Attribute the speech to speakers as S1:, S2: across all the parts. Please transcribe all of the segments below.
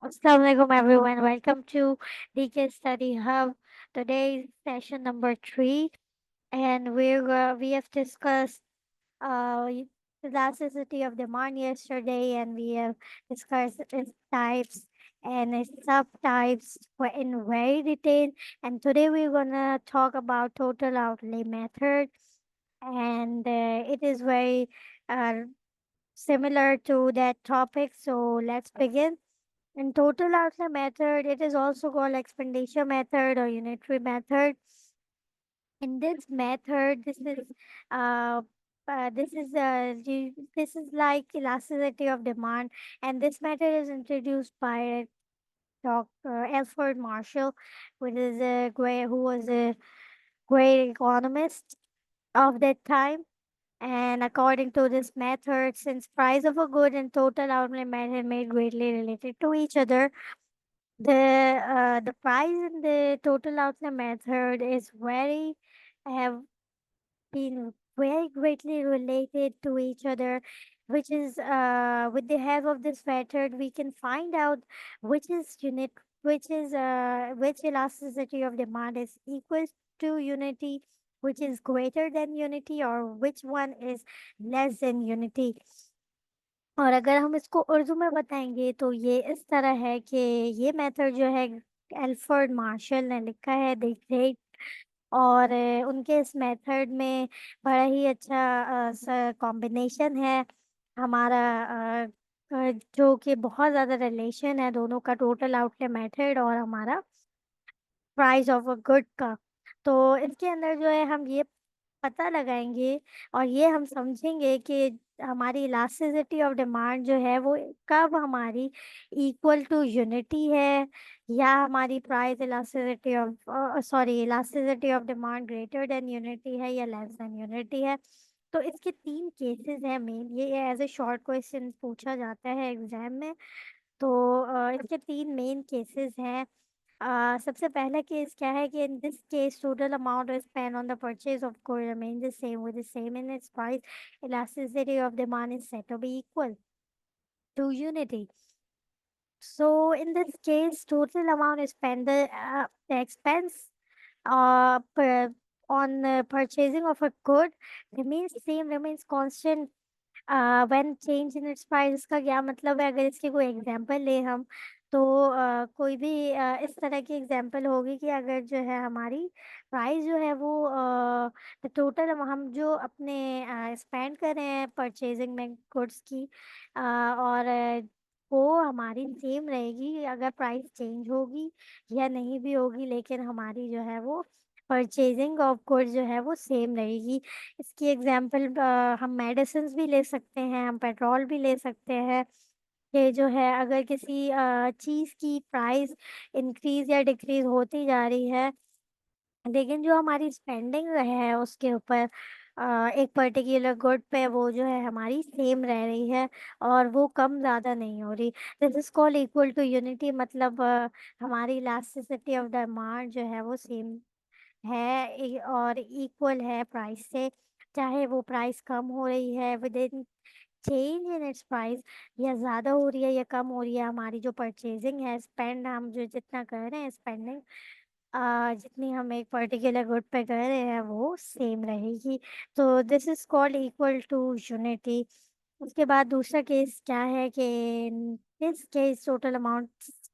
S1: Assalamualaikum everyone. Welcome to DK Study Hub. Today is session number 3, and we have discussed the elasticity of demand yesterday, and we have discussed its types and its subtypes in very detail. And today we're gonna talk about total outlay method, and it is very uh, similar to that topic. So let's begin. In total outlay method, it is also called expenditure method or unitary method. In this method, uh, this is like elasticity of demand, and this method is introduced by Dr. Alfred Marshall, who was a great economist of that time. And according to this method, since price of a good and total outlay method may greatly related to each other, the price in the total outlay method is have been very greatly related to each other, which is with the help of this method we can find out which is unit which elasticity of demand is equal to unity, which is greater than unity, or which one is less than unity. और अगर हम इसको उर्दू में बताएंगे तो ये इस तरह है कि ये मेथड जो है एल्फ्रेड मार्शल ने लिखा है, द ग्रेट। और उनके इस मेथड में बड़ा ही अच्छा कॉम्बिनेशन है हमारा, जो कि बहुत ज़्यादा रिलेशन है दोनों का, टोटल आउटले मेथड और हमारा प्राइस ऑफ अ गुड का। तो इसके अंदर जो है हम ये पता लगाएंगे और ये हम समझेंगे कि हमारी इलास्टिसिटी ऑफ डिमांड जो है वो कब हमारी इक्वल टू यूनिटी है, या हमारी price elasticity of elasticity of demand greater than unity है या लेस देन यूनिटी है। तो इसके तीन केसेस हैं मेन, ये एज ए शॉर्ट क्वेश्चन पूछा जाता है एग्जाम में। तो इसके तीन मेन केसेस हैं। सबसे पहला केस क्या है कि इन this case total amount spend on the purchase of good remain the same with the same in its price, elasticity of demand is said to be equal to unity. So in this case, total amount spent, the expense on purchasing of a good remains constant when change in its price. इसका क्या मतलब है, अगर इसकी कोई example ले हम, तो कोई भी इस तरह की एग्जांपल होगी कि अगर जो है हमारी प्राइस जो है वो टोटल हम जो अपने स्पेंड कर रहे हैं परचेजिंग में गुड्स की, और वो हमारी सेम रहेगी अगर प्राइस चेंज होगी या नहीं भी होगी, लेकिन हमारी जो है वो परचेजिंग ऑफ गुड्स जो है वो सेम रहेगी। इसकी एग्जांपल हम मेडिसिन्स भी ले सकते हैं, हम पेट्रोल भी ले सकते हैं। ये जो है अगर किसी चीज़ की प्राइस इंक्रीज या डिक्रीज होती जा रही है, लेकिन जो हमारी स्पेंडिंग है उसके ऊपर एक पर्टिकुलर गुड पे, वो जो है हमारी सेम रह रही है और वो कम ज़्यादा नहीं हो रही। This is called equal to unity, मतलब हमारी इलास्टिसिटी ऑफ डिमांड जो है वो सेम है और इक्वल है प्राइस से, चाहे वो प्राइस कम हो रही है with in change in its price, या ज़्यादा हो रही है या कम हो रही है। हमारी जो परचेजिंग है, स्पेंड हम जो जितना कर रहे हैं स्पेंडिंग, जितनी हम एक पर्टिकुलर गुड पे कर रहे हैं वो सेम रहेगी। तो this is called equal to unity. उसके बाद दूसरा केस क्या है कि this case total amount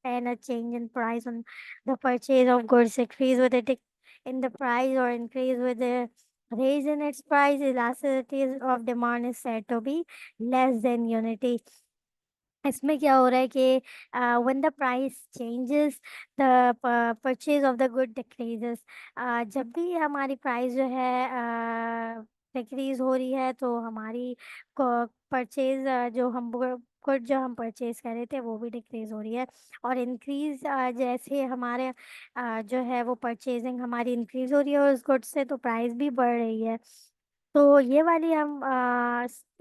S1: and a change in price on the purchase of goods increase with it in the price or increase with the raise in its price, elasticity of demand is said to be less than unity। इसमें क्या हो रहा है कि when the price changes the purchase of the good decreases. जब भी हमारी price जो है डिक्रीज हो रही है, तो हमारी परचेज जो हम गुड जो हम परचेज कर रहे थे वो भी डिक्रीज हो रही है। और इंक्रीज जैसे हमारे जो है वो परचेजिंग हमारी इंक्रीज हो रही है उस गुड से, तो प्राइस भी बढ़ रही है। तो ये वाली हम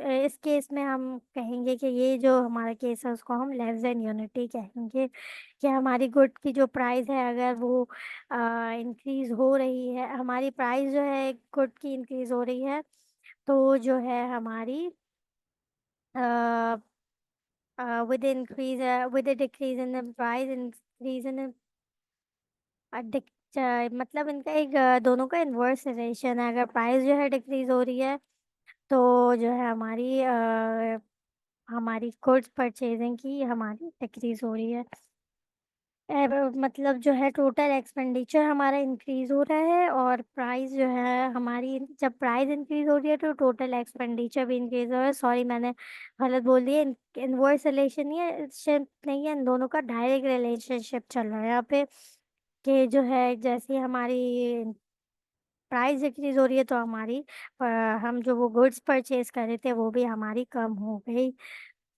S1: इस केस में हम कहेंगे कि ये जो हमारा केस है उसको हम लेस देन यूनिटी कहेंगे, कि हमारी गुड की जो प्राइस है अगर वो इंक्रीज हो रही है, हमारी प्राइस जो है गुड की इंक्रीज हो रही है, तो जो है हमारी with a decrease in the price, increase in मतलब इनका एक दोनों का इन्वर्स रिलेशन है। अगर प्राइस जो है डिक्रीज हो रही है तो जो है हमारी गुड्स परचेजिंग की हमारी डिक्रीज हो रही है। मतलब जो है टोटल एक्सपेंडिचर हमारा इंक्रीज हो रहा है, और प्राइस जो है हमारी, जब प्राइस इंक्रीज हो रही है तो टोटल एक्सपेंडिचर भी इंक्रीज हो रहा है। सॉरी, मैंने गलत बोल दिया। इनवर्स रिलेशन नहीं है, इन दोनों का डायरेक्ट रिलेशनशिप चल रहा है यहाँ पे। कि जो है जैसे हमारी प्राइस डिक्रीज हो रही है तो हम जो वो गुड्स परचेज कर रहे थे वो भी हमारी कम हो गई।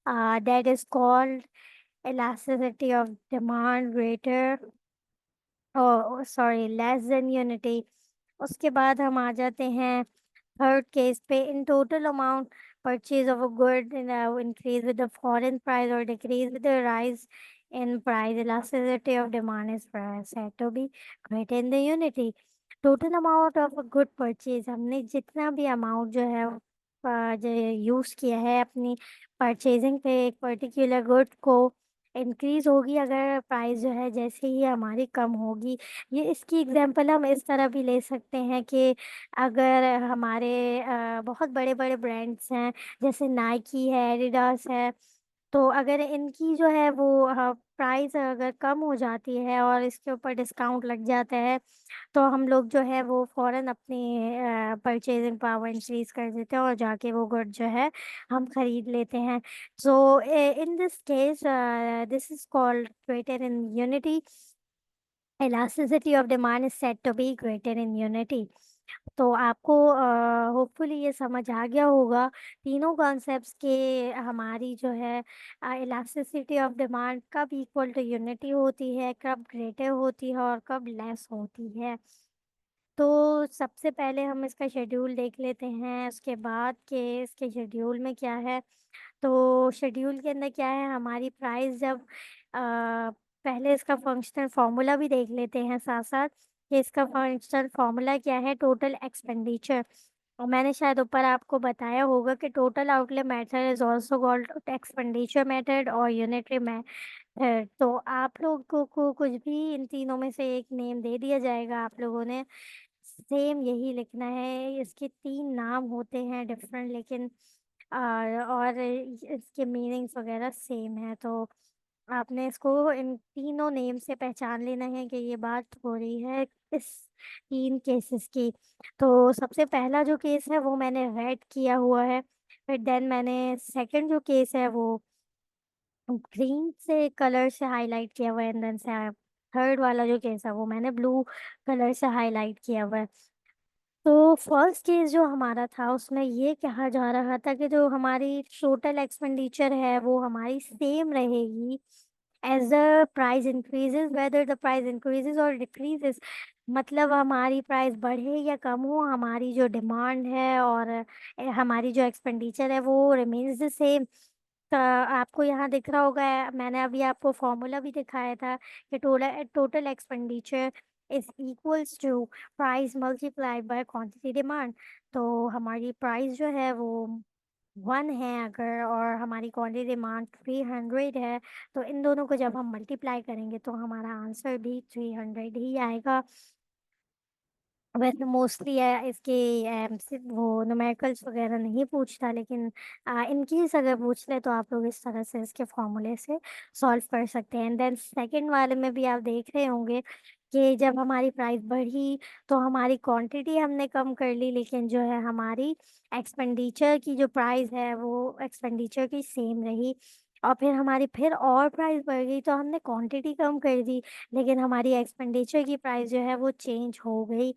S1: That is called elasticity of demand greater, oh sorry, less than unity. उसके बाद हम आ जाते हैं थर्ड केस पे। In total amount purchase of a good increase with the fall in price और decrease with the rise in price, elasticity of demand is said to be greater in the unity. Total amount of a good purchase, हमने जितना भी amount जो है जो use किया है अपनी परचेजिंग पे एक पर्टिकुलर गुड को, इंक्रीज होगी अगर प्राइस जो है जैसे ही हमारी कम होगी। ये इसकी एग्जांपल हम इस तरह भी ले सकते हैं कि अगर हमारे बहुत बड़े बड़े ब्रांड्स हैं, जैसे नाइकी है, एडिडास है, तो अगर इनकी जो है वो प्राइस अगर कम हो जाती है और इसके ऊपर डिस्काउंट लग जाता है, तो हम लोग जो है वो फौरन अपनी परचेजिंग पावर इंक्रीज कर देते हैं और जाके वो गुड जो है हम खरीद लेते हैं। So in this case this is called greater in unity. elasticity of demand is said to be greater in unity. तो आपको होपफुली ये समझ आ गया होगा तीनों कॉन्सेप्ट्स के, हमारी जो है इलास्टिसिटी ऑफ डिमांड कब इक्वल टू यूनिटी होती है, कब ग्रेटर होती है और कब लेस होती है। तो सबसे पहले हम इसका शेड्यूल देख लेते हैं, उसके बाद के इसके शेड्यूल में क्या है। तो शेड्यूल के अंदर क्या है, हमारी प्राइस जब पहले इसका फंक्शनल फॉर्मूला भी देख लेते हैं साथ साथ कि इसका फंक्शनल फॉर्मूला क्या है। टोटल एक्सपेंडिचर, और मैंने शायद ऊपर आपको बताया होगा कि total outlay method is also called expenditure method और यूनिटरी मेथड। तो आप लोगों को कुछ भी इन तीनों में से एक नेम दे दिया जाएगा, आप लोगों ने सेम यही लिखना है। इसके तीन नाम होते हैं डिफरेंट, लेकिन और इसके मीनिंग्स वगैरह सेम है। तो आपने इसको इन तीनों नेम से पहचान लेना है कि ये बात हो रही है इस तीन केसेस की। तो सबसे पहला जो केस है वो मैंने रेड किया हुआ है, फिर देन मैंने सेकंड जो केस है वो ग्रीन से कलर से हाईलाइट किया हुआ है, एंड देन से थर्ड वाला जो केस है वो मैंने ब्लू कलर से हाईलाइट किया हुआ है। तो फर्स्ट केस जो हमारा था उसमें ये कहा जा रहा था कि जो हमारी टोटल एक्सपेंडिचर है वो हमारी सेम रहेगी as the price increases, whether the price increases और डिक्रीजेस। मतलब हमारी प्राइस बढ़े या कम हो, हमारी जो डिमांड है और हमारी जो एक्सपेंडिचर है वो रिमेन्स द सेम। तो आपको यहाँ दिख रहा होगा, मैंने अभी आपको फॉर्मूला भी दिखाया था कि total total expenditure is equals to price multiplied by quantity demand. तो हमारी प्राइस जो है वो 1 है अगर, और हमारी क्वांटिटी डिमांड 300 है, तो इन दोनों को जब हम मल्टीप्लाई करेंगे तो हमारा आंसर भी 300 ही आएगा। वैसे मोस्टली इसके सिर्फ वो न्यूमेरिकल्स वगैरह नहीं पूछता, लेकिन इनकेस अगर पूछ ले तो आप लोग इस तरह से इसके फॉर्मूले से सॉल्व कर सकते हैं। देन सेकंड वाले में भी आप देख रहे होंगे कि जब हमारी प्राइस बढ़ी तो हमारी क्वांटिटी हमने कम कर ली, लेकिन जो है हमारी एक्सपेंडिचर की जो प्राइस है वो एक्सपेंडिचर की सेम रही। और फिर हमारी फिर और प्राइस बढ़ गई तो हमने क्वांटिटी कम कर दी, लेकिन हमारी एक्सपेंडिचर की प्राइस जो है वो चेंज हो गई।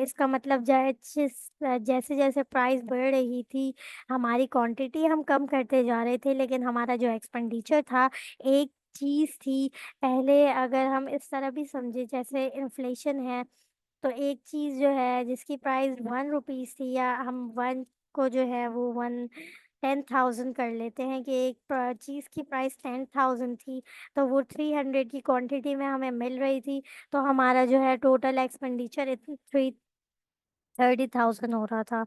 S1: इसका मतलब जैसे जैसे प्राइस बढ़ रही थी हमारी क्वांटिटी हम कम करते जा रहे थे, लेकिन हमारा जो एक्सपेंडिचर था एक चीज़ थी। पहले अगर हम इस तरह भी समझे जैसे इन्फ्लेशन है, तो एक चीज़ जो है जिसकी प्राइस 1 रुपीज़ थी, या हम वन को जो है वो 10,000 कर लेते हैं कि एक चीज़ की प्राइस 10,000 थी, तो वो 300 की क्वांटिटी में हमें मिल रही थी। तो हमारा जो है टोटल एक्सपेंडिचर 30,000 हो रहा था।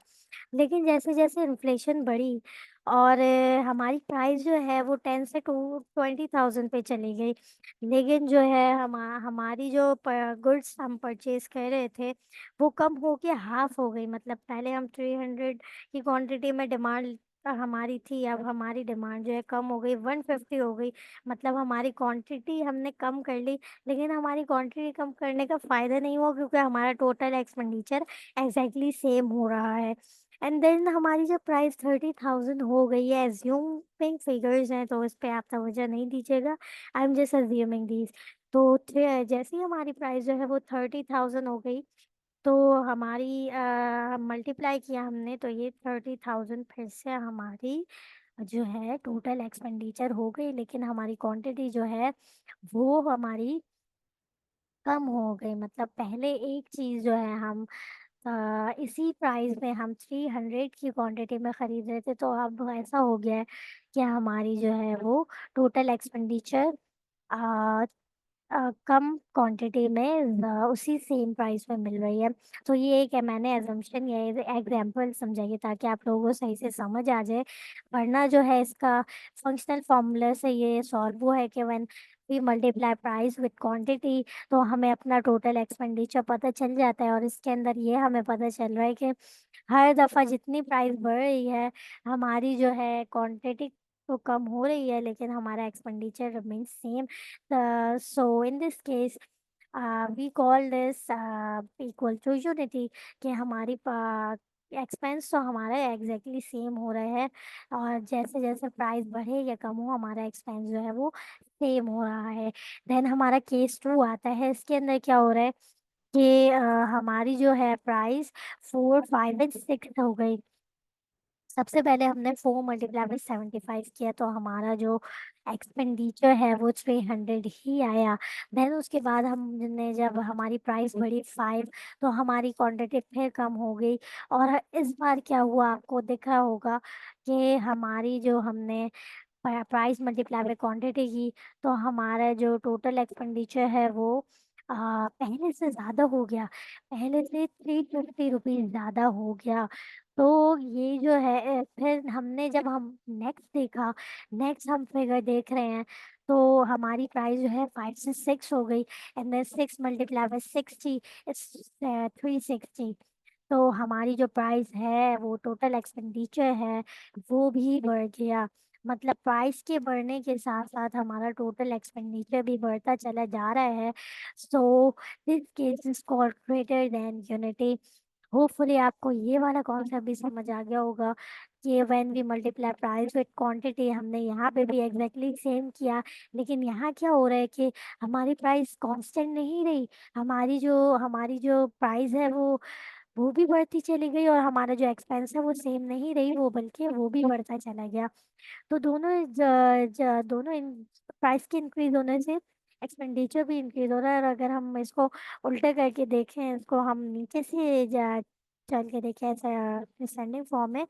S1: लेकिन जैसे जैसे इन्फ्लेशन बढ़ी और हमारी प्राइस जो है वो 10 से टू 20,000 पे चली गई। लेकिन जो है हमारी जो गुड्स हम परचेज कर रहे थे वो कम हो के हाफ हो गई। मतलब पहले हम 300 की क्वांटिटी में डिमांड हमारी थी, अब हमारी डिमांड जो है कम हो गई, 150 हो गई। मतलब हमारी क्वांटिटी हमने कम कर ली, लेकिन हमारी क्वांटिटी कम करने का फायदा नहीं हुआ क्योंकि हमारा टोटल एक्सपेंडिचर एग्जैक्टली सेम हो रहा है। एंड देन हमारी जब प्राइस 30,000 हो गई है, एज्यूमिंग फिगर्स हैं तो इस पे आप तवज्जो नहीं दीजिएगा, I am just assuming these. तो जैसे ही हमारी प्राइस जो है वो 30,000 हो गई, तो हमारी मल्टीप्लाई किया हमने तो ये 30,000 फिर से हमारी जो है टोटल एक्सपेंडिचर हो गई, लेकिन हमारी क्वांटिटी जो है वो हमारी कम हो गई। मतलब पहले एक चीज़ जो है हम इसी प्राइस में हम 300 की क्वांटिटी में खरीद रहे थे, तो अब ऐसा हो गया है कि हमारी जो है वो टोटल एक्सपेंडिचर कम क्वांटिटी में उसी सेम प्राइस में मिल रही है। तो ये एक है, मैंने एजम्पशन या एग्जांपल समझाइए ताकि आप लोगों को सही से समझ आ जाए। वरना जो है इसका फंक्शनल फॉर्मूला से ये सॉल्व हुआ है कि when we multiply price with quantity तो हमें अपना टोटल एक्सपेंडिचर पता चल जाता है। और इसके अंदर ये हमें पता चल रहा है कि हर दफ़ा जितनी प्राइस बढ़ रही है हमारी जो है क्वांटिटी तो कम हो रही है, लेकिन हमारा expenditure remain same. So in this case, we call this equal to unity, कि हमारी एक्सपेंस तो हमारा एग्जैक्टली सेम हो रहा है, और जैसे जैसे प्राइस बढ़े या कम हो हमारा एक्सपेंस जो है वो सेम हो रहा है। देन हमारा केस टू आता है। इसके अंदर क्या हो रहा है कि हमारी जो है प्राइस 4, 5 एंड 6 हो गई। सबसे पहले हमने 4 × 75 किया तो हमारा जो एक्सपेंडिचर है वो 300 ही आया। देन उसके बाद हमने जब हमारी प्राइस बढ़ी 5 तो हमारी क्वांटिटी फिर कम हो गई। और इस बार क्या हुआ आपको दिख रहा होगा कि हमारी जो हमने प्राइस मल्टीप्लाई बाय क्वांटिटी की तो हमारा जो टोटल एक्सपेंडिचर है वो पहले से ज़्यादा हो गया। पहले से 350 रुपीज़ ज़्यादा हो गया। तो ये जो है फिर हमने जब हम नेक्स्ट देखा, नेक्स्ट हम फिगर देख रहे हैं तो हमारी प्राइस जो है 5 से 6 हो गई। And then 6 × 60 it's 360। तो हमारी जो प्राइस है वो टोटल एक्सपेंडिचर है वो भी बढ़ गया। मतलब प्राइस के बढ़ने के साथ साथ हमारा टोटल एक्सपेंडिचर भी बढ़ता चला जा रहा है। So this case is called greater than unity. Hopefully आपको ये वाला कॉन्सेप्ट भी समझ आ गया होगा कि when we multiply price with quantity हमने यहाँ पे भी एग्जैक्टली सेम किया। लेकिन यहाँ क्या हो रहा है कि हमारी प्राइस कांस्टेंट नहीं रही। हमारी जो प्राइस है वो भी बढ़ती चली गई, और हमारा जो एक्सपेंस है वो सेम नहीं रही, वो बल्कि वो भी बढ़ता चला गया। तो दोनों इन प्राइस के इंक्रीज होने से एक्सपेंडिचर भी इंक्रीज हो रहा है। और अगर हम इसको उल्टे करके देखें, इसको हम नीचे से चल के देखें ऐसा डिसेंडिंग फॉर्म में,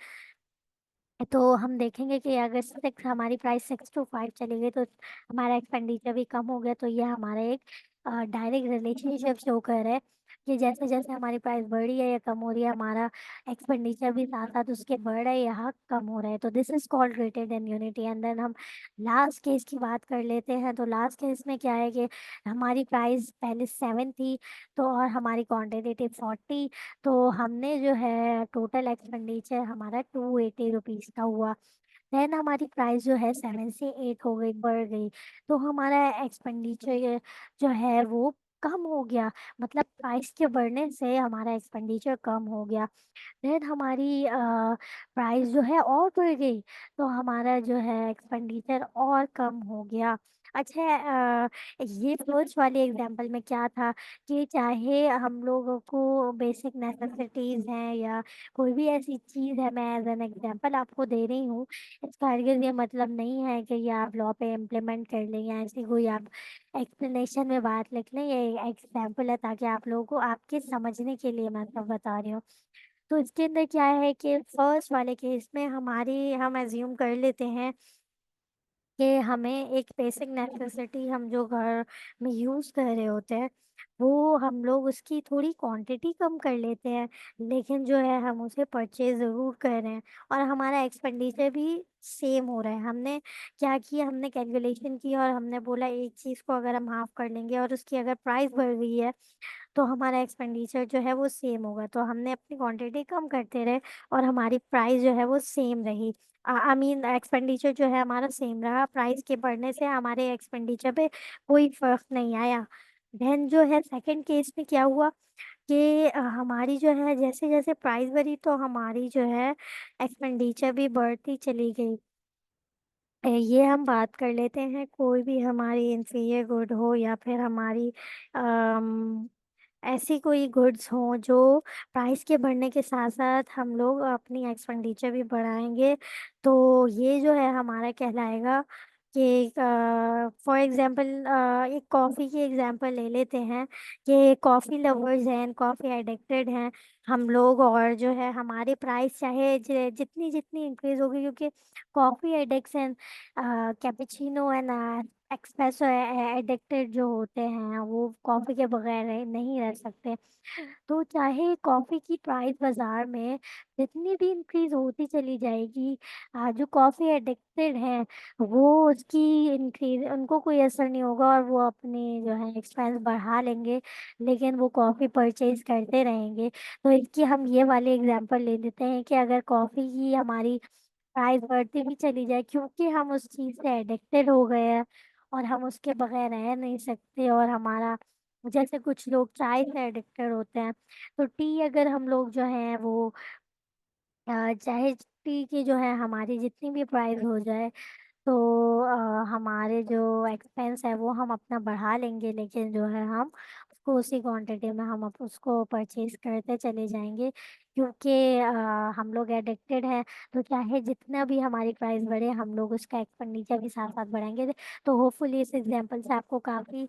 S1: तो हम देखेंगे कि अगर सिक्स हमारी प्राइस 6 to 5 चली गई तो हमारा एक्सपेंडिचर भी कम हो गया। तो ये हमारा एक डायरेक्ट रिलेशनशिप शो कर रहा है कि जैसे जैसे हमारी प्राइस बढ़ रही है या कम हो रही है, हमारा एक्सपेंडिचर भी साथ साथ उसके बढ़ रहा है या कम हो रहा है। तो this is called rated then unity. And then हम लास्ट केस की बात कर लेते हैं। तो लास्ट केस में क्या है कि हमारी प्राइस पहले 7 थी तो और हमारी क्वांटिटी थी 40। तो हमने जो है टोटल एक्सपेंडिचर हमारा 280 रुपीज़ का हुआ। देन हमारी प्राइस जो है 7 से 8 हो गई, बढ़ गई। तो हमारा एक्सपेंडिचर जो है वो कम हो गया। मतलब प्राइस के बढ़ने से हमारा एक्सपेंडिचर कम हो गया। देन हमारी प्राइस जो है और बढ़ गई तो हमारा जो है एक्सपेंडिचर और कम हो गया। अच्छा, ये फर्स्ट वाले एग्जांपल में क्या था कि चाहे हम लोगों को बेसिक नेसेसिटीज हैं या कोई भी ऐसी चीज़ है, मैं एज एन एग्जांपल आपको दे रही हूँ। इसका हरगिज़ ये मतलब नहीं है कि ये आप लॉ पे इम्प्लीमेंट कर लें या ऐसी कोई आप एक्सप्लेनेशन में बात लिख लें। ये एग्जांपल है ताकि आप लोगों को आपके समझने के लिए मैं सब बता रही हूँ। तो इसके अंदर क्या है कि फर्स्ट वाले केस में हम एज्यूम कर लेते हैं कि हमें एक बेसिक नेसेसिटी हम जो घर में यूज़ कर रहे होते हैं, वो हम लोग उसकी थोड़ी क्वांटिटी कम कर लेते हैं, लेकिन जो है हम उसे परचेज़ ज़रूर कर रहे हैं और हमारा एक्सपेंडिचर भी सेम हो रहा है। हमने क्या किया, हमने कैलकुलेशन की और हमने बोला एक चीज़ को अगर हम हाफ़ कर लेंगे और उसकी अगर प्राइस बढ़ गई है, तो हमारा एक्सपेंडिचर जो है वो सेम होगा। तो हमने अपनी क्वांटिटी कम करते रहे और हमारी प्राइस जो है वो सेम रही। आई मीन एक्सपेंडिचर जो है हमारा सेम रहा, प्राइस के बढ़ने से हमारे एक्सपेंडिचर पे कोई फ़र्क नहीं आया। देन जो है सेकंड केस में क्या हुआ कि हमारी जो है जैसे-जैसे प्राइस बढ़ी तो हमारी जो है एक्सपेंडिचर भी बढ़ती चली गई। ये हम बात कर लेते हैं कोई भी हमारी इन्फीरियर गुड हो या फिर हमारी अम ऐसी कोई गुड्स हों जो प्राइस के बढ़ने के साथ-साथ हम लोग अपनी एक्सपेंडिचर भी बढ़ाएँगे, तो ये जो है हमारा कहलाएगा कि फॉर एग्ज़ाम्पल एक कॉफ़ी की एग्ज़ाम्पल ले लेते हैं कि कॉफ़ी लवर्स हैं, कॉफ़ी एडिक्टेड हैं हम लोग और जो है हमारी प्राइस चाहे जितनी-जितनी इंक्रीज़ होगी क्योंकि coffee addiction cappuccino and espresso addicted जो होते हैं वो कॉफ़ी के बगैर नहीं रह सकते। तो चाहे कॉफ़ी की प्राइस बाज़ार में जितनी भी इंक्रीज़ होती चली जाएगी जो कॉफ़ी एडिक्टेड हैं वो उसकी इंक्रीज़ उनको कोई असर नहीं होगा और वो अपने जो है एक्सपेंस बढ़ा लेंगे, लेकिन वो कॉफ़ी परचेज़ करते रहेंगे। तो इसकी हम ये वाली एग्ज़ाम्पल ले लेते हैं कि अगर कॉफ़ी की हमारी प्राइस बढ़ती भी चली जाए क्योंकि हम उस चीज़ से एडिक्टेड हो गए हैं और हम उसके बगैर रह नहीं सकते और हमारा जैसे कुछ लोग चाय से एडिक्टेड होते हैं, तो टी अगर हम लोग जो हैं वो चाहे टी की जो है हमारी जितनी भी प्राइस हो जाए तो हमारे जो एक्सपेंस है वो हम अपना बढ़ा लेंगे लेकिन जो है हम उसको उसी क्वांटिटी में हम उसको परचेज़ करते चले जाएँगे क्योंकि हम लोग एडिक्टेड हैं तो चाहे जितना भी हमारी प्राइस बढ़े हम लोग उसका एक्सपेंडिचर भी साथ-साथ बढ़ाएँगे। तो होपफुली इस एग्ज़ाम्पल से आपको काफ़ी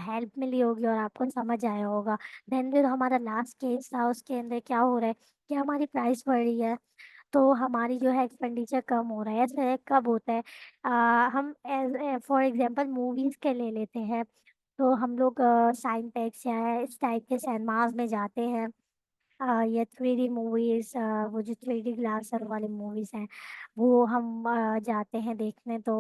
S1: हेल्प मिली होगी और आपको समझ आया होगा। देन जो हमारा लास्ट केस था उसके अंदर क्या हो रहा है कि हमारी प्राइस बढ़ रही है तो हमारी जो है एक्सपेंडिचर कम हो रहा है, ऐसा कब होता है? हम फॉर एग्ज़ाम्पल मूवीज़ के ले लेते हैं, तो हम लोग साइनटेक्स या इस टाइप के सिनेमाज़ में जाते हैं या 3D मूवीज़ वो जो 3D ग्लासेस वाली मूवीज़ हैं, वो हम जाते हैं देखने तो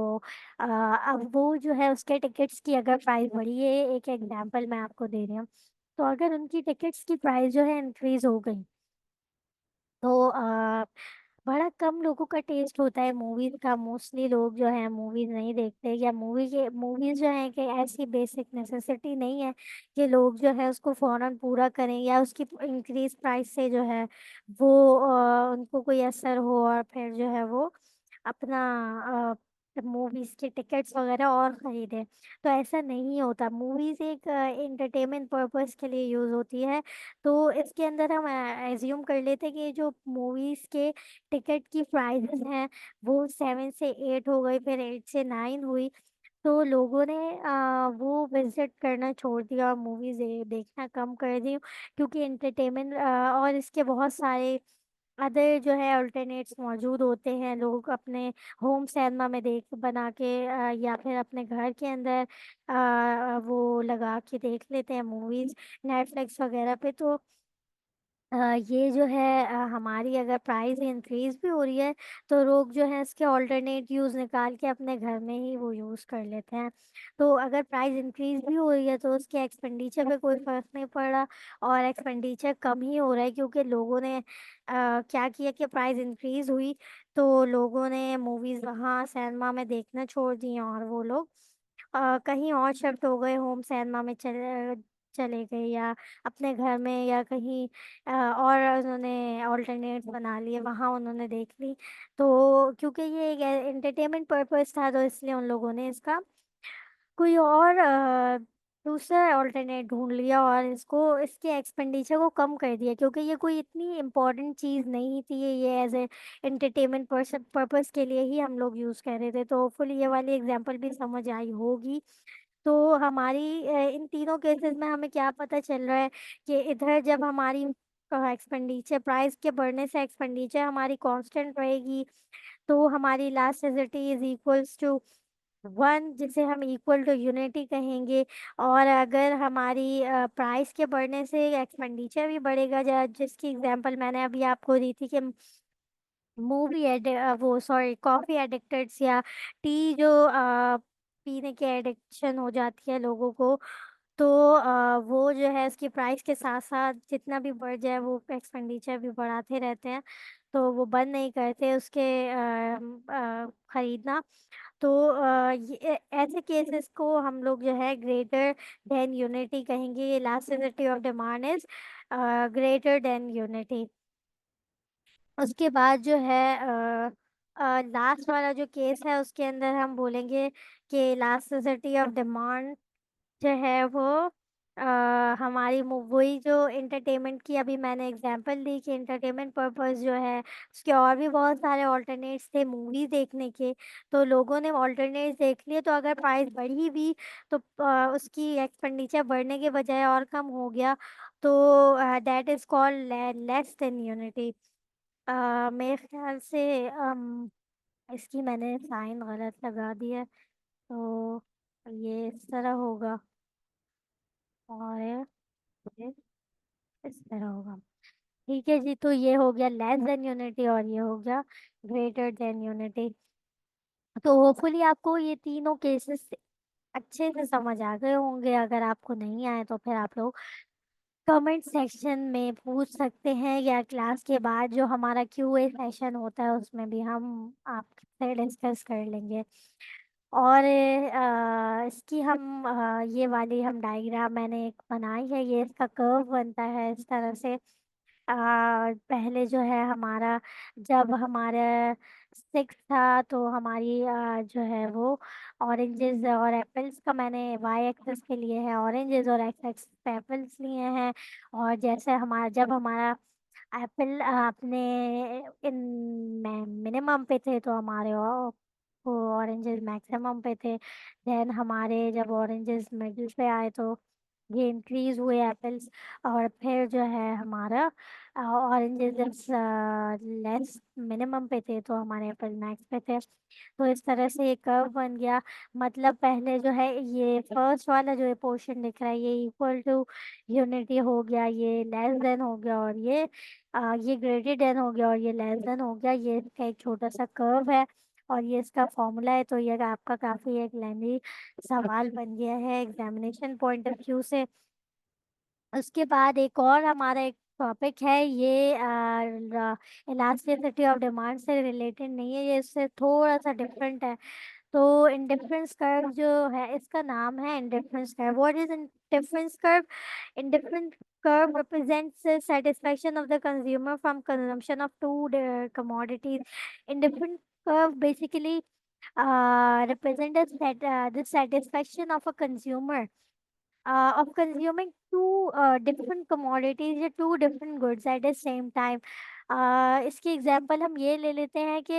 S1: अब वो जो है उसके टिकट्स की अगर प्राइस बढ़ी है, एक एग्ज़ाम्पल मैं आपको दे रही हूँ, तो अगर उनकी टिकट्स की प्राइस जो है इंक्रीज़ हो गई, तो बड़ा कम लोगों का टेस्ट होता है मूवीज़ का, मोस्टली लोग जो हैं मूवीज़ नहीं देखते या मूवीज़ जो हैं कि ऐसी बेसिक नेसेसिटी नहीं है कि लोग जो है उसको फ़ौरन पूरा करें या उसकी इंक्रीज़ प्राइस से जो है वो उनको कोई असर हो और फिर जो है वो अपना मूवीज़ के टिकट्स वगैरह और खरीदें। तो ऐसा नहीं होता, मूवीज़ एक एंटरटेनमेंट पर्पज़ के लिए यूज़ होती है। तो इसके अंदर हम एज़्यूम कर लेते हैं कि जो मूवीज़ के टिकट की प्राइसेज़ हैं, वो 7 से 8 हो गई, फिर 8 से 9 हुई, तो लोगों ने वो विज़िट करना छोड़ दिया और मूवीज़ देखना कम कर दी क्योंकि एंटरटेनमेंट और इसके बहुत सारे अदर जो है अल्टरनेट्स मौजूद होते हैं। लोग अपने होम सिनेमा में देख बना के या फिर अपने घर के अंदर वो लगा के देख लेते हैं मूवीज़ नेटफ्लिक्स वगैरह पे। तो ये जो है हमारी अगर प्राइस इंक्रीज़ भी हो रही है, तो लोग जो है इसके अल्टरनेट यूज़ निकाल के अपने घर में ही वो यूज़ कर लेते हैं। तो अगर प्राइस इंक्रीज़ भी हो रही है, तो उसके एक्सपेंडिचर पे कोई फ़र्क नहीं पड़ रहा और एक्सपेंडिचर कम ही हो रहा है क्योंकि लोगों ने क्या किया कि प्राइस इंक्रीज़ हुई, तो लोगों ने मूवीज़ वहाँ सिनेमा में देखना छोड़ दिए और वो लोग कहीं और शिफ्ट हो गए, होम सिनेमा में चले गए या अपने घर में या कहीं और उन्होंने अल्टरनेट्स बना लिए, वहाँ उन्होंने देख ली। तो क्योंकि ये एक एंटरटेनमेंट पर्पज़ था तो इसलिए उन लोगों ने इसका कोई और दूसरा अल्टरनेट ढूँढ लिया और इसको इसके एक्सपेंडिचर को कम कर दिया क्योंकि ये कोई इतनी इम्पोर्टेंट चीज़ नहीं थी, ये एज़ ए एंटरटेनमेंट पर्पज़ के लिए ही हम लोग यूज़ कर रहे थे। तो होपफुली ये वाली एग्ज़ाम्पल भी समझ आई होगी। तो हमारी इन तीनों केसेस में हमें क्या पता चल रहा है कि इधर जब हमारी एक्सपेंडिचर प्राइस के बढ़ने से एक्सपेंडिचर हमारी कांस्टेंट रहेगी, तो हमारी elasticity is equals to one जिसे हम इक्वल टू यूनिटी कहेंगे। और अगर हमारी प्राइस के बढ़ने से एक्सपेंडिचर भी बढ़ेगा, जिसकी एग्जांपल मैंने अभी आपको दी थी कि मूवी वो सॉरी कॉफी एडिक्टेड्स या टी जो पीने की एडिक्शन हो जाती है लोगों को, तो वो जो है उसकी प्राइस के साथ साथ जितना भी बढ़ जाए वो एक्सपेंडिचर भी बढ़ाते रहते हैं। तो वो बंद नहीं करते उसके खरीदना। तो ऐसे केसेस को हम लोग जो है ग्रेटर देन यूनिटी कहेंगे। Elasticity of demand is greater than unity. उसके बाद जो है लास्ट वाला जो केस है उसके अंदर हम बोलेंगे कि इलास्टिसिटी ऑफ डिमांड जो है वो हमारी वही जो इंटरटेनमेंट की अभी मैंने एग्जांपल दी कि इंटरटेनमेंट पर्पस जो है उसके और भी बहुत सारे ऑल्टरनेट्स थे मूवी देखने के। तो लोगों ने ऑल्टरनेट्स देख लिए, तो अगर प्राइस बढ़ी भी तो उसकी एक्सपेंडिचर बढ़ने के बजाय और कम हो गया, तो that is called less than unity. मेरे ख्याल से इसकी मैंने साइन गलत लगा दी है, तो ये इस तरह होगा और ये इस तरह होगा। ठीक है जी, तो ये हो गया लेस देन यूनिटी और ये हो गया ग्रेटर देन यूनिटी। तो होपफुली आपको ये तीनों केसेस अच्छे से समझ आ गए होंगे। अगर आपको नहीं आए तो फिर आप लोग कमेंट सेक्शन में पूछ सकते हैं, या क्लास के बाद जो हमारा क्यूए सेशन होता है उसमें भी हम आपसे डिस्कस कर लेंगे। और इसकी हम ये वाली हम डायग्राम मैंने एक बनाई है, ये इसका कर्व बनता है इस तरह से। पहले जो है हमारा, जब हमारा सिक्स था तो हमारी जो है वो ऑरेंजेस और एप्पल्स का मैंने वाई एक्सेस के लिए है ऑरेंजेस और एक्स एक्सेस पे एप्पल्स लिए हैं। और जैसे हमारा जब हमारा एप्पल अपने इन मिनिमम पे थे तो हमारे ऑरेंजेस मैक्सिमम पे थे। देन हमारे जब ऑरेंजेस मिडिल पे आए तो ये इंक्रीज हुए एप्पल्स। और फिर जो है हमारा ऑरेंजेस जब लेस मिनिमम पे थे तो हमारे एप्पल मैक्स पे थे। तो इस तरह से ये कर्व बन गया। मतलब पहले जो है ये फर्स्ट वाला जो ये पोर्शन दिख रहा है ये इक्वल टू यूनिटी हो गया, ये लेस देन हो गया, और ये ग्रेटर देन हो गया, और ये लेस देन हो गया। ये इसका एक छोटा सा कर्व है और ये इसका फॉर्मूला है। तो ये आपका काफी एक लेंदी सवाल बन गया है एग्जामिनेशन पॉइंट ऑफ व्यू से। उसके बाद एक और हमारा एक टॉपिक है, ये इलास्टिसिटी ऑफ डिमांड से रिलेटेड नहीं है, ये इससे थोड़ा सा डिफरेंट है। तो इंडिफरेंस कर्व जो है इसका नाम है indifference curve. What is indifference curve? Indifference curve represents the satisfaction of the consumer from consumption of two commodities. Indifferent curve basically represents the satisfaction of a consumer of consuming two different commodities या two different goods at the same time। इसकी example हम ये ले लेते हैं कि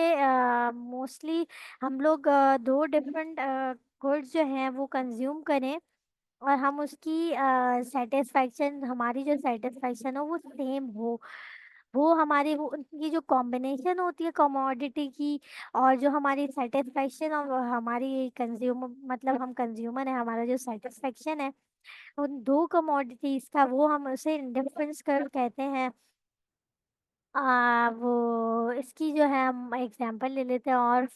S1: mostly हम लोग दो डिफरेंट गुड्स जो हैं वो कंज्यूम करें और हम उसकी सेटिस्फैक्शन, हमारी जो सेटिस्फैक्शन हो वो सेम हो। वो हमारी वो उनकी जो कॉम्बिनेशन होती है कमोडिटी की, और जो हमारी सेटिस्फैक्शन और हमारी कंज्यूमर, मतलब हम कंज्यूमर है, हमारा जो सेटिस्फेक्शन है उन दो कमोडिटीज का, वो हम उसे इंडिफरेंस कर्व कहते हैं। वो इसकी जो है हम एग्जांपल ले लेते हैं। और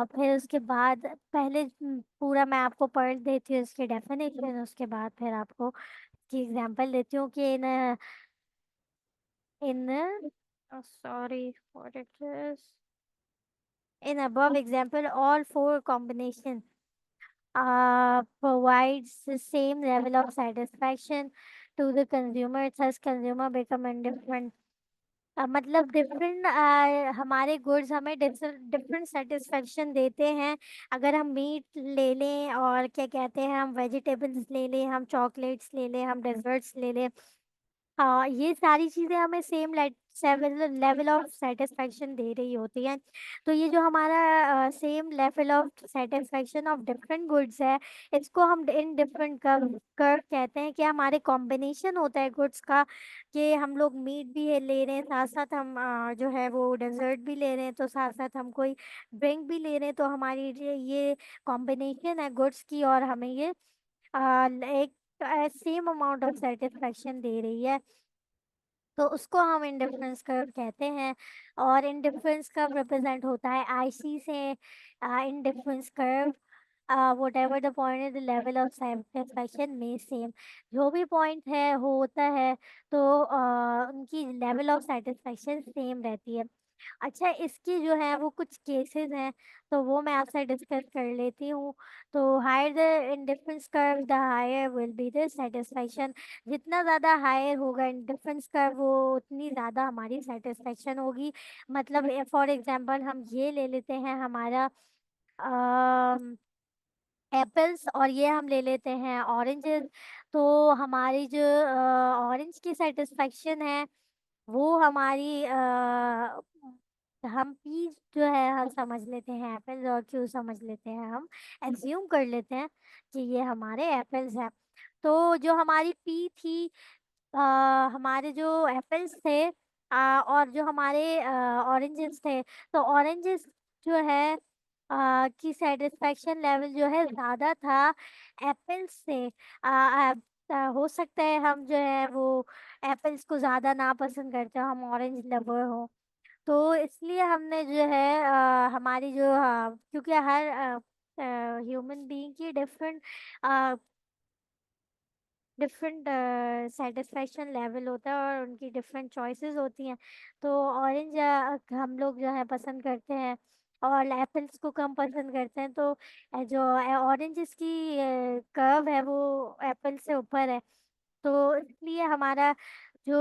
S1: फिर उसके बाद पहले पूरा मैं आपको पढ़ देती हूँ इसकी डेफिनेशन, उसके बाद फिर आपको इसकी एग्जांपल देती हूँ कि इन sorry what it is, in above example all four combination provides the same level of satisfaction to the consumer, thus consumer become indifferent। मतलब डिफरेंट हमारे गुड्स हमें डिफरेंट सेटिस्फेक्शन देते हैं। अगर हम मीट ले लें और क्या कहते हैं हम वेजिटेबल्स ले लें, हम चॉकलेट्स ले लें, हम डेजर्ट्स ले लें, हाँ ये सारी चीज़ें हमें same seven level of satisfaction दे रही होती है। तो ये जो हमारा same level of satisfaction of different goods है, इसको हम इन डिफरेंट कर्व कर्व कहते हैं कि हमारे कॉम्बिनेशन होता है गुड्स का, कि हम लोग मीट भी है ले रहे हैं, साथ साथ हम जो है वो डेजर्ट भी ले रहे हैं, तो साथ साथ हम कोई ड्रिंक भी ले रहे हैं, तो हमारी ये कॉम्बिनेशन है गुड्स की, और हमें ये एक सेम अमाउंट ऑफ सेटिस्फेक्शन दे रही है। तो उसको हम इंडिफरेंस कर्व कहते हैं। और इंडिफरेंस कर्व रिप्रेजेंट होता है आईसी से। Indifference curve, whatever the point is the level of satisfaction में सेम, जो भी पॉइंट है होता है, तो उनकी लेवल ऑफ सेटिस्फेक्शन सेम रहती है। अच्छा, इसकी जो है वो कुछ केसेस हैं, तो वो मैं आपसे डिस्कस कर लेती हूँ। तो higher the indifference curve the higher will be the satisfaction. जितना ज़्यादा हायर होगा इंडिफरेंस कर्व, वो उतनी ज़्यादा हमारी सेटिस्फेक्शन होगी। मतलब फॉर एग्जांपल हम ये ले लेते हैं हमारा एप्पल्स, और ये हम ले लेते हैं ऑरेंजेस। तो हमारी जो ऑरेंज की सेटिस्फेक्शन है, वो हमारी हम पीच जो है हम समझ लेते हैं एप्पल्स, और क्यों समझ लेते हैं, हम एज्यूम कर लेते हैं कि ये हमारे एप्पल्स हैं। तो जो हमारी पी थी, अ, हमारे जो एप्पल्स थे, और जो हमारे ऑरेंजेस थे, तो ऑरेंजेस जो है की सेटिस्फेक्शन लेवल जो है ज़्यादा था एप्पल्स से। हो सकता है हम जो है वो एप्पल्स को ज़्यादा ना पसंद करते हो, हम ऑरेंज लवर हो। तो इसलिए हमने जो है हमारी जो क्योंकि हर ह्यूमन बीइंग की डिफरेंट डिफरेंट सेटिस्फेक्शन लेवल होता है, और उनकी डिफरेंट चॉइसेस होती हैं। तो ऑरेंज हम लोग जो है पसंद करते हैं, और एप्पल्स को कम पसंद करते हैं। तो जो ऑरेंज की कर्व है वो एप्पल से ऊपर है। तो इसलिए हमारा जो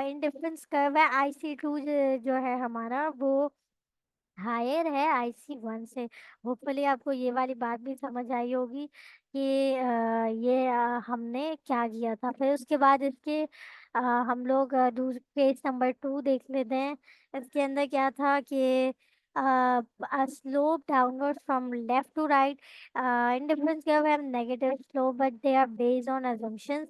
S1: इंडिफरेंस कर्व है IC2 जो है हमारा, वो हायर है IC1 से। होपफुली आपको ये वाली बात भी समझ आई होगी कि ये हमने क्या किया था। फिर उसके बाद इसके हम लोग पेज नंबर 2 देख लेते हैं। इसके अंदर क्या था कि slope downward from left to right. Indifference curve have negative slope, but they are based on assumptions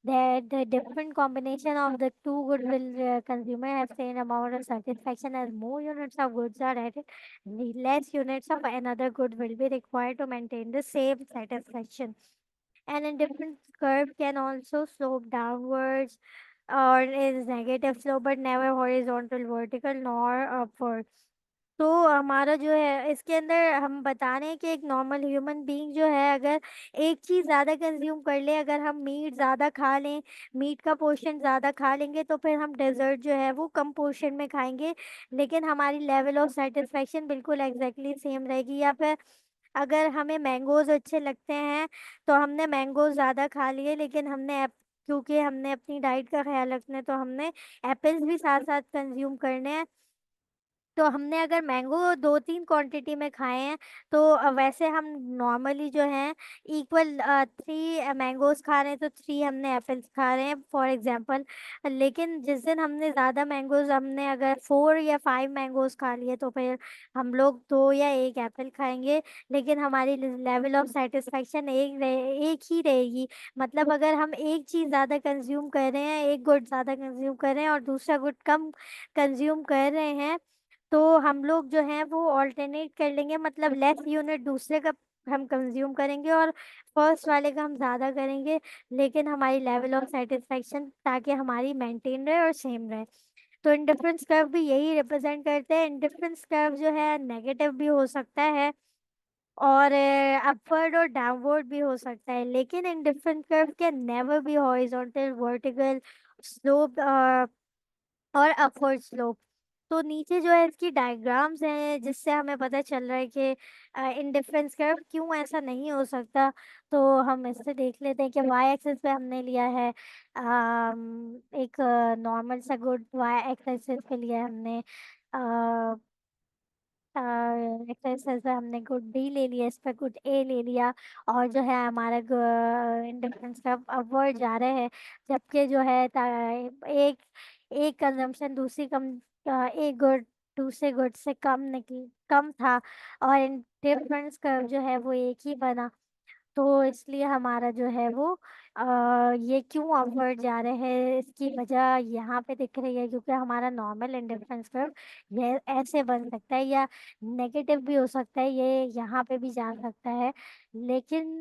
S1: that the different combination of the two good will consumer have same amount of satisfaction. As more units of goods are added, the less units of another good will be required to maintain the same satisfaction. And a different curve can also slope downwards, or is negative slope, but never horizontal, vertical, nor upward. तो हमारा जो है इसके अंदर हम बता रहे हैं कि एक नॉर्मल ह्यूमन बीइंग जो है, अगर एक चीज़ ज़्यादा कंज्यूम कर ले, अगर हम मीट ज़्यादा खा लें, मीट का पोर्शन ज़्यादा खा लेंगे, तो फिर हम डेजर्ट जो है वो कम पोर्शन में खाएंगे, लेकिन हमारी लेवल ऑफ सेटिस्फेक्शन बिल्कुल एग्जैक्टली सेम रहेगी। या फिर अगर हमें मैंगोज अच्छे लगते हैं, तो हमने मैंगोज ज़्यादा खा लिए, लेकिन क्योंकि हमने अपनी डाइट का ख्याल रखना है, तो हमने एप्पल्स भी साथ साथ कंज्यूम करने हैं। तो हमने अगर मैंगो 2-3 क्वांटिटी में खाए हैं, तो वैसे हम नॉर्मली जो है इक्वल 3 मैंगोज़ खा रहे हैं, तो 3 हमने एप्पल्स खा रहे हैं फॉर एग्जांपल। लेकिन जिस दिन हमने ज़्यादा मैंगोज़, हमने अगर 4 या 5 मैंगोज़ खा लिए, तो फिर हम लोग 2 या 1 एप्पल खाएँगे, लेकिन हमारी लेवल ऑफ सैटिस्फैक्शन एक ही रहेगी। मतलब अगर हम एक चीज़ ज़्यादा कंज़्यूम कर रहे हैं, एक गुड ज़्यादा कंज़्यूम कर रहे हैं और दूसरा गुड कम कंज़्यूम कर रहे हैं, तो हम लोग जो हैं वो ऑल्टरनेट कर लेंगे, मतलब लेस यूनिट दूसरे का हम कंज्यूम करेंगे, और फर्स्ट वाले का हम ज़्यादा करेंगे, लेकिन हमारी लेवल ऑफ सेटिस्फेक्शन ताकि हमारी मेंटेन रहे और सेम रहे। तो इंडिफरेंस कर्व भी यही रिप्रेजेंट करते हैं। इंडिफरेंस कर्व जो है नेगेटिव भी हो सकता है, और अपवर्ड और डाउनवर्ड भी हो सकता है, लेकिन indifference curve can never be horizontal, vertical, slope और अपवर्ड स्लोप। तो नीचे जो है इसकी डायग्राम्स हैं, जिससे हमें पता चल रहा है कि इंडिफरेंस कर्व क्यों ऐसा नहीं हो सकता। तो हम इससे देख लेते हैं कि वाई एक्सिस पे हमने लिया है एक नॉर्मल सा गुड, वाई एक्सिस पे लिया है हमने एक्सरसाइज पे हमने गुड बी ले लिया, इस पे गुड ए ले लिया, और जो है हमारा इंडिफरेंस कर्व अपवर्ड जा रहे हैं। जबकि जो है एक एक कंजम्पशन दूसरी एक गुड दूसरे गुड से कम था, और डिफरेंस कर्व जो है वो एक ही बना। तो इसलिए हमारा जो है वो ये क्यों अपवर्ड जा रहे हैं, इसकी वजह यहाँ पे दिख रही है, क्योंकि हमारा नॉर्मल इंडिफरेंस कर्व ये ऐसे बन सकता है, या नेगेटिव भी हो सकता है, ये यहाँ पे भी जा सकता है। लेकिन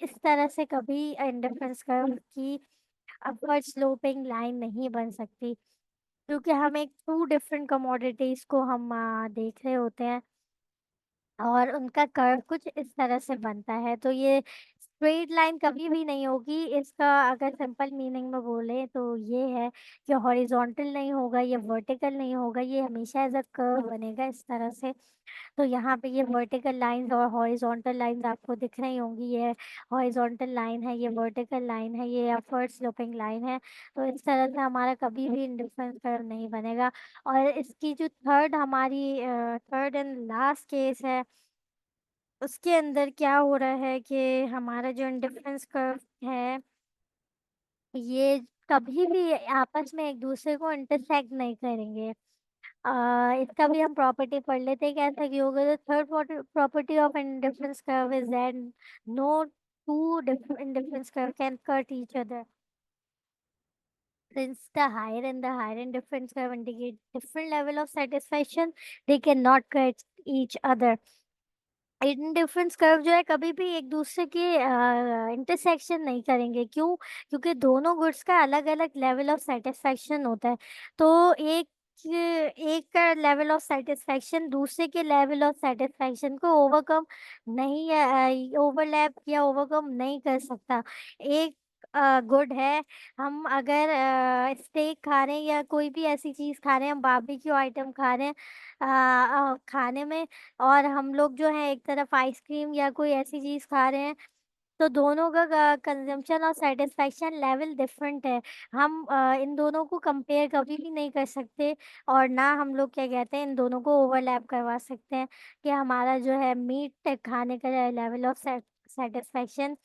S1: इस तरह से कभी इंडिफरेंस कर्व की अपवर्ड स्लोपिंग लाइन नहीं बन सकती, क्योंकि हम एक टू डिफरेंट कमोडिटीज को हम देख रहे होते हैं, और उनका कर्व कुछ इस तरह से बनता है। तो ये स्ट्रेट लाइन कभी भी नहीं होगी, इसका अगर सिंपल मीनिंग में बोले तो ये है कि हॉरिजॉन्टल नहीं होगा, ये वर्टिकल नहीं होगा, ये हमेशा एज अ कर्व बनेगा इस तरह से। तो यहाँ पे ये वर्टिकल लाइंस और हॉरिजॉन्टल लाइंस आपको दिख रही होंगी, ये हॉरिजॉन्टल लाइन है, ये वर्टिकल लाइन है, ये अपवर्ड स्लोपिंग लाइन है। तो इस तरह से हमारा कभी भी इंडिफरेंस कर्व नहीं बनेगा। और इसकी जो थर्ड एंड लास्ट केस है, उसके अंदर क्या हो रहा है कि हमारा जो इंडिफरेंस कर्व है, ये कभी भी आपस में एक दूसरे को इंटरसेक्ट नहीं करेंगे। इसका भी हम प्रॉपर्टी पढ़ लेते हैं, कैसा कि होगा। The third property of indifference curve is that no two indifference curve can cut each other, since the higher indifference curve indicate different level of satisfaction, they cannot cut each other. Indifference curve जो है कभी भी एक दूसरे के intersection नहीं करेंगे, क्यों? क्योंकि दोनों गुड्स का अलग अलग लेवल ऑफ सेटिस्फेक्शन होता है। तो एक का लेवल ऑफ सेटिस्फेक्शन दूसरे के लेवल ऑफ सेटिस्फेक्शन को ओवरलैप या ओवरकम नहीं कर सकता। एक गुड है, हम अगर स्टेक खा रहे हैं या कोई भी ऐसी चीज खा रहे हैं, हम बारबेक्यू आइटम खा रहे हैं खाने में, और हम लोग जो है एक तरफ आइसक्रीम या कोई ऐसी चीज खा रहे हैं, तो दोनों का कंजम्पशन और सेटिस्फेक्शन लेवल डिफरेंट है। हम इन दोनों को कंपेयर कभी भी नहीं कर सकते, और ना हम लोग क्या कहते हैं इन दोनों को ओवरलैप करवा सकते हैं, कि हमारा जो है मीट खाने का लेवल ऑफ सेटिस्फेक्शन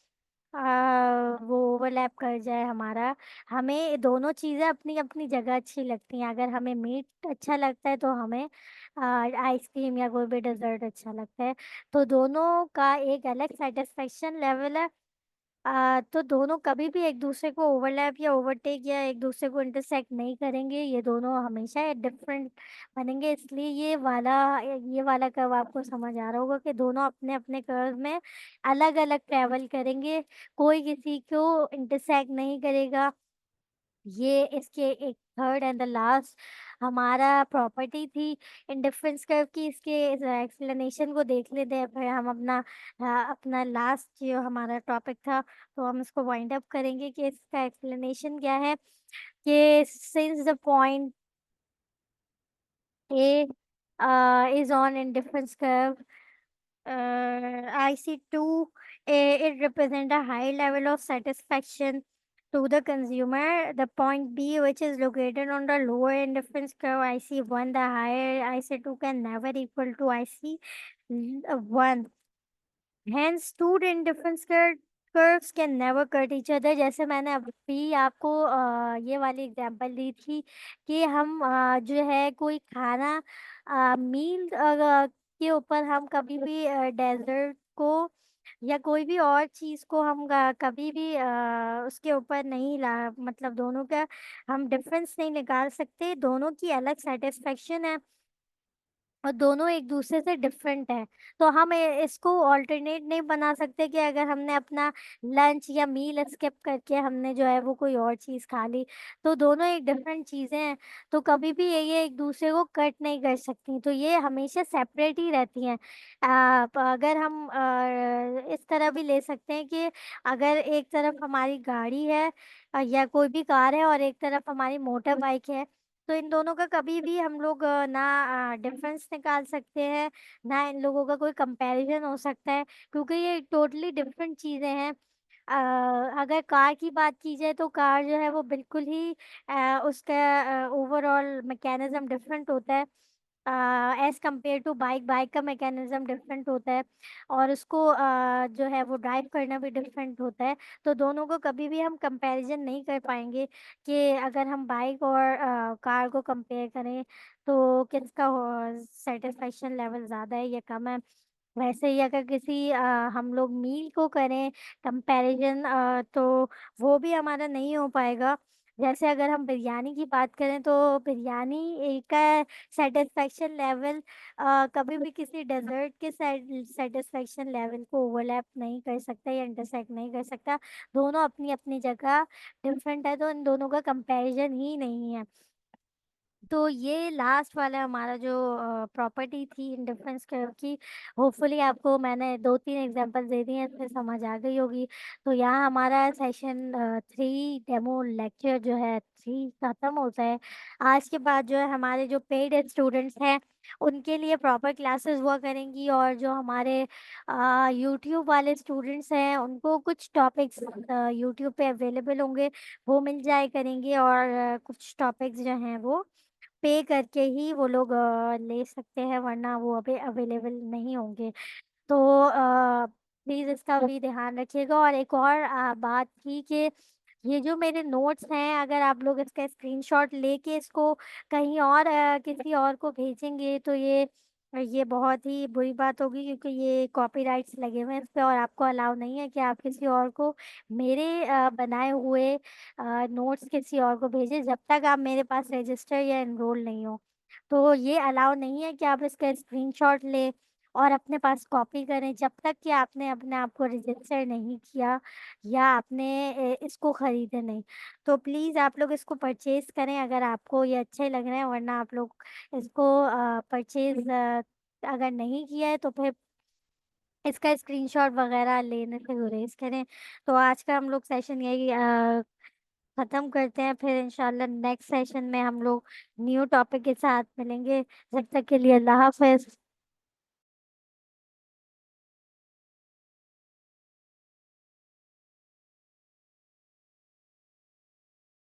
S1: वो ओवरलैप कर जाए हमारा। हमें दोनों चीज़ें अपनी अपनी जगह अच्छी लगती हैं। अगर हमें मीट अच्छा लगता है तो हमें आइसक्रीम या कोई भी डेजर्ट अच्छा लगता है। तो दोनों का एक अलग सेटिस्फेक्शन लेवल है। तो दोनों कभी भी एक दूसरे को ओवरलैप या ओवरटेक या एक दूसरे को इंटरसेक्ट नहीं करेंगे, ये दोनों हमेशा डिफरेंट बनेंगे। इसलिए ये वाला कर्व आपको समझ आ रहा होगा कि दोनों अपने अपने कर्व में अलग अलग ट्रेवल करेंगे, कोई किसी को इंटरसेक्ट नहीं करेगा। ये इसके एक थर्ड एंड द लास्ट हमारा प्रॉपर्टी थी इंडिफरेंस कर्व की। इसके एक्सप्लेनेशन को देख लेते हैं, फिर हम अपना लास्ट जो हमारा टॉपिक था, तो हम इसको वाइंड अप करेंगे कि इसका एक्सप्लेनेशन क्या है। कि since the point A is on indifference curve, IC2, it represent a high level of satisfaction to the consumer. The point B, which is located on the lower indifference curve, IC1, the higher IC2 can never equal to IC1. Hence, two indifference curves can never cut each other. जैसे मैंने अभी आपको ये वाली example दी थी कि हम जो है कोई खाना मील के ऊपर हम कभी भी डेजर्ट को या कोई भी और चीज को हम कभी भी उसके ऊपर नहीं ला, मतलब दोनों का हम डिफरेंस नहीं निकाल सकते, दोनों की अलग सेटिस्फेक्शन है और दोनों एक दूसरे से डिफरेंट है। तो हम इसको ऑल्टरनेट नहीं बना सकते कि अगर हमने अपना लंच या मील स्किप करके हमने जो है वो कोई और चीज़ खा ली, तो दोनों एक डिफरेंट चीज़ें हैं। तो कभी भी ये एक दूसरे को कट नहीं कर सकती, तो ये हमेशा सेपरेट ही रहती हैं। अगर हम इस तरह भी ले सकते हैं कि अगर एक तरफ हमारी गाड़ी है या कोई भी कार है और एक तरफ हमारी मोटर बाइक है, तो इन दोनों का कभी भी हम लोग ना डिफरेंस निकाल सकते हैं, ना इन लोगों का कोई कंपैरिजन हो सकता है, क्योंकि ये टोटली डिफरेंट चीज़ें हैं। अगर कार की बात की जाए तो कार जो है वो बिल्कुल ही उसका ओवरऑल मैकेनिज्म डिफरेंट होता है। As compare to bike. Bike का मैकेनिज्म डिफरेंट होता है और उसको जो है वो ड्राइव करना भी डिफरेंट होता है। तो दोनों को कभी भी हम कंपैरिजन नहीं कर पाएंगे कि अगर हम बाइक और कार को कंपेयर करें तो किसका सेटिस्फेक्शन लेवल ज़्यादा है या कम है। वैसे ही अगर किसी हम लोग मील को करें कंपैरिजन, तो वो भी हमारा नहीं हो पाएगा। जैसे अगर हम बिरयानी की बात करें तो बिरयानी का सेटिस्फेक्शन लेवल कभी भी किसी डेजर्ट के सेटिस्फेक्शन लेवल को ओवरलैप नहीं कर सकता या इंटरसेक्ट नहीं कर सकता। दोनों अपनी अपनी जगह डिफरेंट है, तो इन दोनों का कंपैरिजन ही नहीं है। तो ये लास्ट वाला हमारा जो प्रॉपर्टी थी इंडिफरेंस कर्व की, होपफुली आपको मैंने 2-3 एग्जांपल दे दिए हैं, इसमें समझ आ गई होगी। तो यहाँ हमारा सेशन 3 डेमो लेक्चर जो है 3 खत्म होता है। आज के बाद जो है हमारे जो पेड स्टूडेंट्स हैं उनके लिए प्रॉपर क्लासेस हुआ करेंगी, और जो हमारे यूट्यूब वाले स्टूडेंट्स हैं उनको कुछ टॉपिक्स यूट्यूब पे अवेलेबल होंगे, वो मिल जाए करेंगे। और कुछ टॉपिक्स जो हैं वो पे करके ही वो लोग ले सकते हैं, वरना वो अभी अवेलेबल नहीं होंगे। तो प्लीज़ इसका भी ध्यान रखिएगा। और एक और बात थी कि ये जो मेरे नोट्स हैं, अगर आप लोग इसका स्क्रीनशॉट लेके इसको कहीं और किसी और को भेजेंगे तो ये बहुत ही बुरी बात होगी, क्योंकि ये कॉपीराइट्स लगे हुए हैं इस पे और आपको अलाउ नहीं है कि आप किसी और को मेरे बनाए हुए नोट्स किसी और को भेजें जब तक आप मेरे पास रजिस्टर या एनरोल नहीं हो। तो ये अलाउ नहीं है कि आप इसका स्क्रीनशॉट लें और अपने पास कॉपी करें जब तक कि आपने अपने आप को रजिस्टर नहीं किया या आपने इसको खरीदे नहीं। तो प्लीज़ आप लोग इसको परचेज करें अगर आपको ये अच्छे लग रहे हैं, वरना आप लोग इसको परचेज अगर नहीं किया है तो फिर इसका स्क्रीनशॉट वगैरह लेने से गुरेज करें। तो आज का हम लोग सेशन यही खत्म करते हैं, फिर इंशाल्लाह नेक्स्ट सेशन में हम लोग न्यू टॉपिक के साथ मिलेंगे। जब तक के लिए अल्लाह हाफ़िज़।